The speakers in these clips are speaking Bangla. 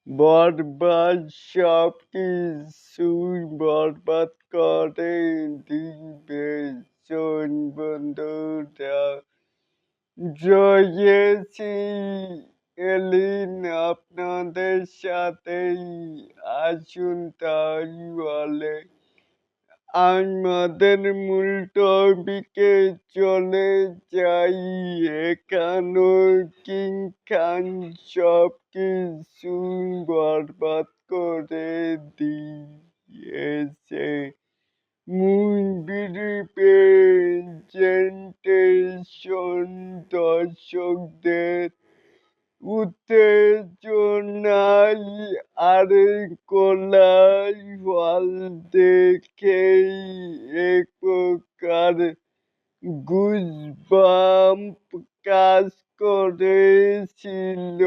বরবাদ সবকিছুই বরবাদ করে দিবে। শোন বন্ধুরা, রয়েছি এলিন আপনাদের সাথেই। আসুন তাহলে আমাদের মূল টপিকে চলে যাই। এখানো কিং খান সবকিছু বরবাদ করে দিয়েছে। মুভির প্রেজেন্টেশন দর্শকদের উত্তেজনায় আরে কোলাহল দেখেই এক প্রকার গুজবাম্প কাজ করেছিল।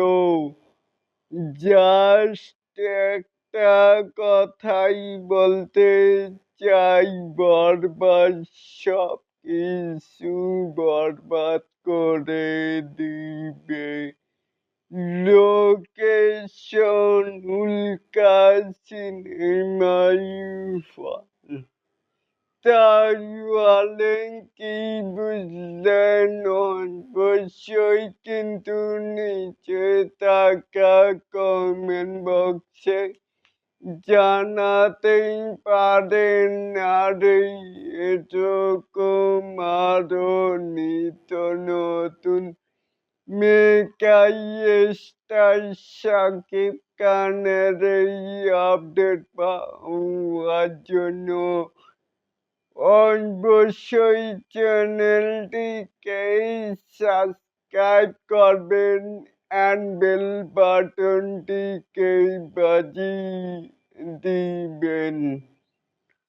জাস্ট একটা কথাই বলতে চাই, বরবাদ সবকিছু বরবাদ করে দিবে। লোকেশন উল্কা সিনেমায় তাহলে কি বুঝলেন? অবশ্যই কিন্তু নিচে থাকা কমেন্ট বক্সে জানাতেই পারেন। আর এরকম আরো নিত্য নতুন মেকাই স্টার শাকিব খানের এই আপডেট পাওয়ার জন্য অবশ্যই চ্যানেলটিকে সাবস্ক্রাইব করবেন অ্যান্ড বেল বাটনটিকে বাজিয়ে দিবেন।